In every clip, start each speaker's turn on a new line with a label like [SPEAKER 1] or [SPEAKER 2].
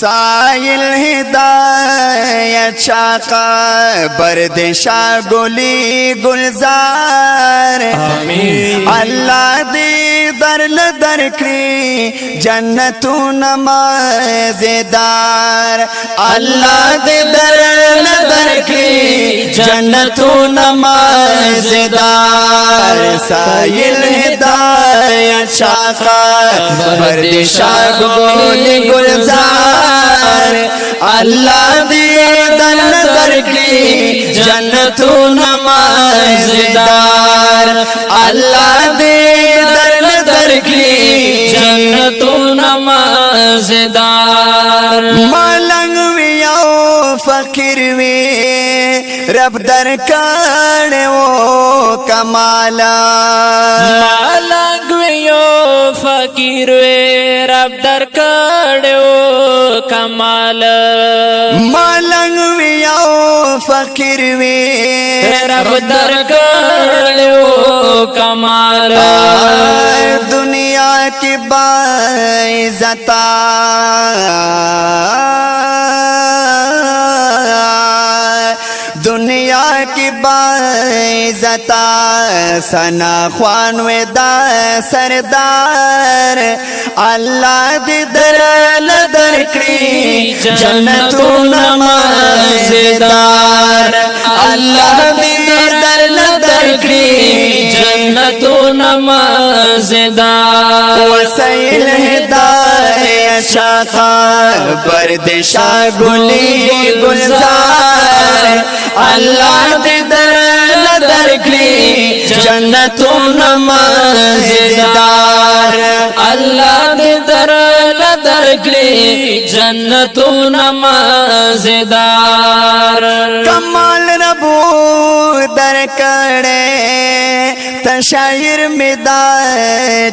[SPEAKER 1] سائل ہدایت شاقہ بردشا گلی گلزار اللہ دی در لدر کری جنتون مازدار اللہ دی در لدر کری جنتون مازدار سائل ہدایت شاقہ بردشا گلی گلزار اللہ دی دل در کی جنتون مازدار اللہ دی دل در کی
[SPEAKER 2] جنتون مازدار
[SPEAKER 1] ملنگ وی او فقیر وی رب در کڑے وہ کمالا
[SPEAKER 2] مالنگ ویو فقیر وی رب در کڑو کمال
[SPEAKER 1] ملنگ وی او فقیر وی
[SPEAKER 2] رب در کڑو کمال
[SPEAKER 1] دنیا کی باعزتا دنیا کی باعزتا سنا خوان ودا سردار اللہ دی در لدر کری جنتون مازدار اللہ دی در لدر کری
[SPEAKER 2] جنتون مازدار
[SPEAKER 1] وسیل ہدایت شاقہ بردشا گلی گلزار اللہ دی در لدر کری جنتون مازدار
[SPEAKER 2] اللہ دی در لدر کری جنتون مازدار
[SPEAKER 1] کمال ربو در کڑے تشاعر میں دا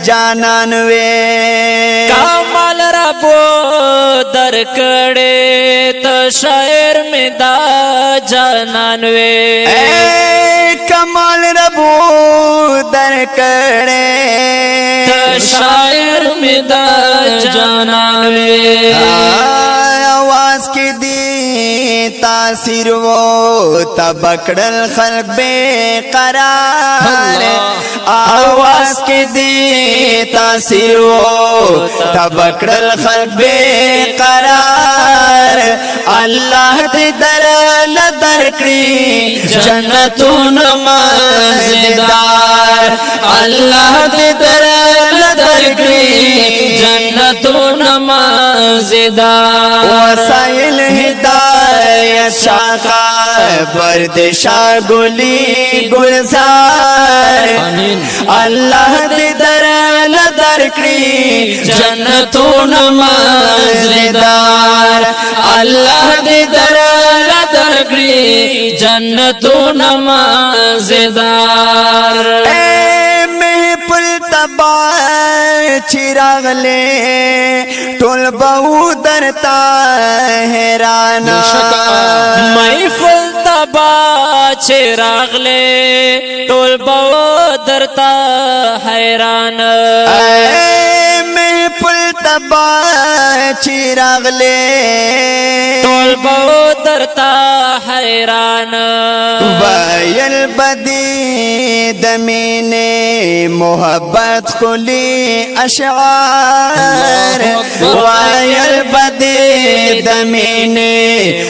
[SPEAKER 1] جانان وے
[SPEAKER 2] کمال ربو در کڑے تشاعر میں دا جانان وے
[SPEAKER 1] کمال ربو در کڑے
[SPEAKER 2] تشاعر میں دا جانان وے
[SPEAKER 1] آواز کی دی تاثیر وہ تبکڑل خلق بے قرار آواز کی دی تاثیر وہ تبکڑل خلق بے قرار اللہ دی در لدر کری جنتون مازدار اللہ دی در لدر کری جنتون مازدار وسائل ہدایت شاقہ بردشا گلی گلزار اللہ دی در لدر کری جنتون مازدار اللہ دی در لدر کری جنتون مازدار پل تبا چراغ لے ٹول بہو درتا حیرانا
[SPEAKER 2] محفل تبا چراغ لے ٹول بہو درتا حیران
[SPEAKER 1] محفل تبا چراغ لے
[SPEAKER 2] ٹول بہو درتا حیران
[SPEAKER 1] وائل بدی دمینے محبت کلی اشعار وائل بدی دمینے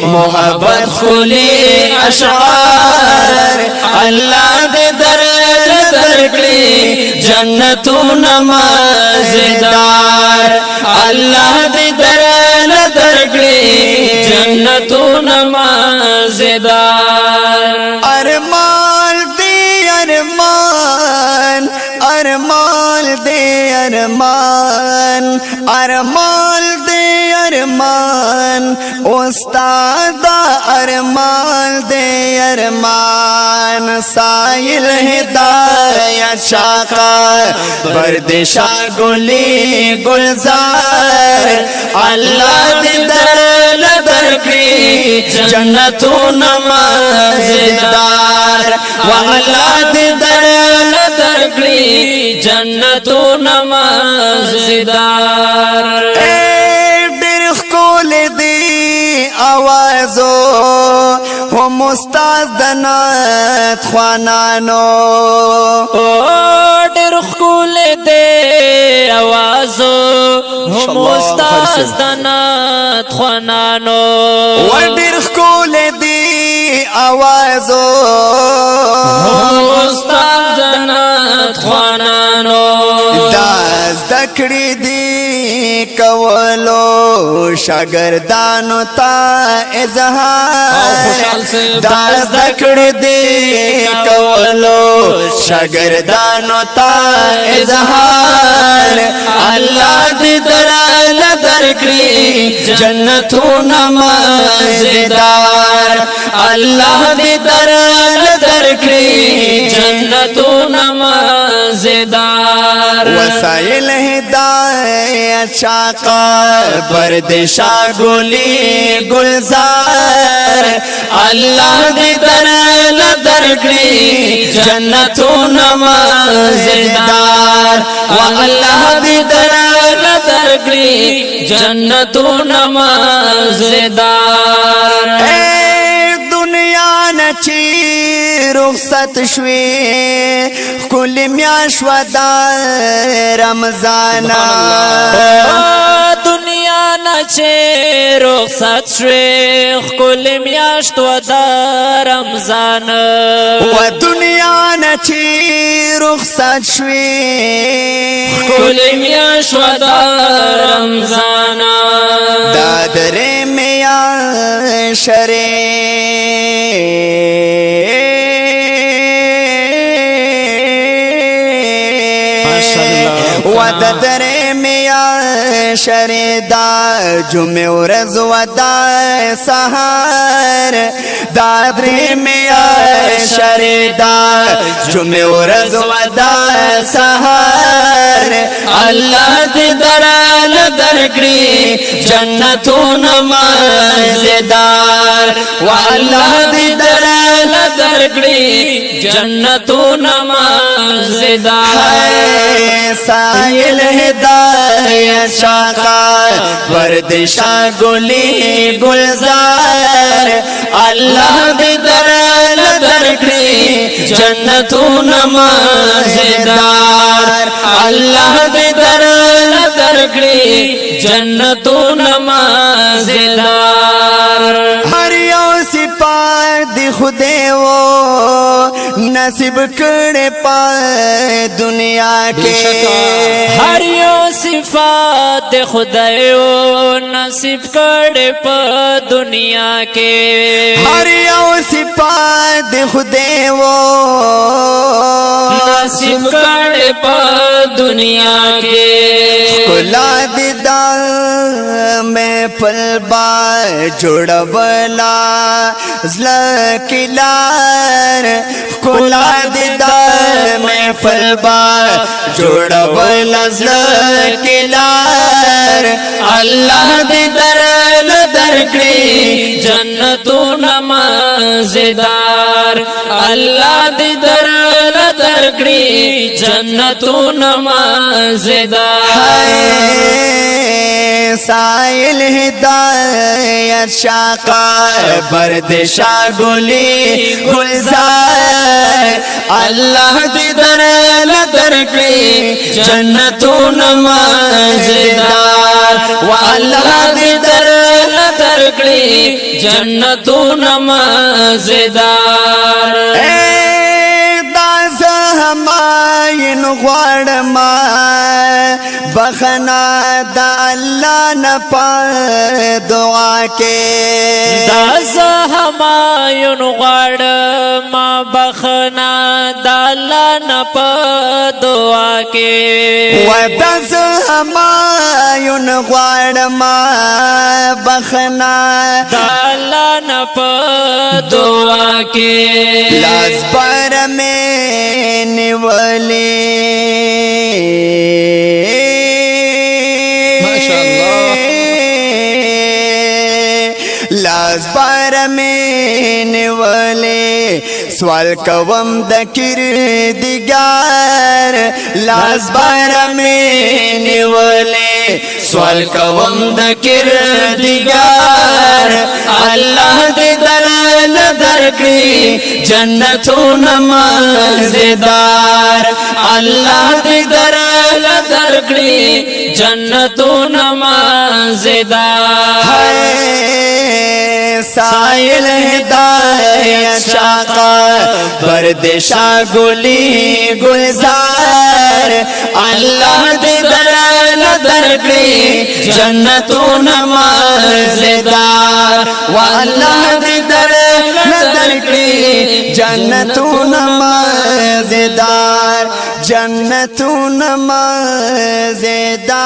[SPEAKER 1] محبت کلی اشعار اللہ دے در لدر کری جنتون مازدار اللہ دے در لدر کری جنتون مازدار ارمان دے ارمان ارمان دے ارمان ارمان دے ارمان استاد ارمان دے ارمان سائل ہدایت شاقہ بردشا گلی گلزار اللہ دی در لدر کری جنتون مازدار واللہ دی در لدر کری جنتون مازدار ڈرخ کول استاد دنات خوانانو
[SPEAKER 2] ډېر ښکلی دی اوازو هم استاد د نعت خوانانو
[SPEAKER 1] ډېر ښکلی دی اوازو
[SPEAKER 2] هم استاد د نعت خوانانو
[SPEAKER 1] دا زده کړې دي کولو شاګردانو ته اظهار دا زده کړې دي کولو شاګردانو ته اظهار الله دې دراله درکړي جنتونه مزیدار الله دې دراله درکړي جنتونه مزیدار وسائل هدایت شاقا پردشا گلی گلزار اللہ دی درل درکڑی جنتون مزیدار واللہ دی درل درکڑی جنتون مزیدار دنیا نچی رخصت شوی کل میاش ودا رمضانا
[SPEAKER 2] دنیا نچه رخصت شوی کل میاشت ودا رمضان
[SPEAKER 1] و دنیا نچی رخصت شوی
[SPEAKER 2] کل میاشت ودا رمضان
[SPEAKER 1] دادر میا شرے وددر میا شردا جمع ورز ودا سحر دادر میا شردا جمع ورز ودا سحر اللہ دی درال درکڑی جنتون مزیدار واللہ دی درال درکڑی جنتون مزیدار سائل ہدایت شاقا وردشا گلی گلزار اللہ دی درال درکڑی جنتون مزیدار اللہ دی درال درکڑی جنتون مزیدار ہر یو صفات دی خدے وہ نصیب کڑے پائے دنیا کے
[SPEAKER 2] ہر یو صفات خدایو نصیب کڑے پا دنیا کے
[SPEAKER 1] ہر یو صفات خدایو
[SPEAKER 2] نصیب کڑے پا دنیا کے
[SPEAKER 1] کلا دیدا میں پلبا جوڑ بلا زلکلار کلا دیدا میں پلبا جوڑ بلا زلکلار اللہ دی درل درکڑی جنتون مزیدار اللہ دی درل درکڑی جنتون مزیدار سائل ہدایت شاقا بردشا گلی گلزار اللہ دی درل درکڑی جنتون مزیدار واللہ دی درل درکڑی جنتون مزیدار ہمائن غوڑما بخنا دا اللہ نپا دعا کے
[SPEAKER 2] داز ہمائن غوڑما بخنا دا اللہ نپا دعا کے
[SPEAKER 1] وداز ہمائن غوڑما بخنا
[SPEAKER 2] دا اللہ نپا دعا کے
[SPEAKER 1] لاس پر میں نیولی لاس بار میں نیولی سوال کوم د کردگار لاس بار میں نیولی سوال کوم د کردگار اللہ دی دلال در दरकड़ी जन्नतों मज़ेदार अल्लाह दे
[SPEAKER 2] दरकड़ी जन्नतों मज़ेदार
[SPEAKER 1] साइल हिदायत शाका बरदिशा गुली गुलजार अल्लाह दे दरकड़ी जन्नतों मज़ेदार अल्लाह दे दरकड़ी जन्नतों मज़ेदार जन्नतों मज़ेदार।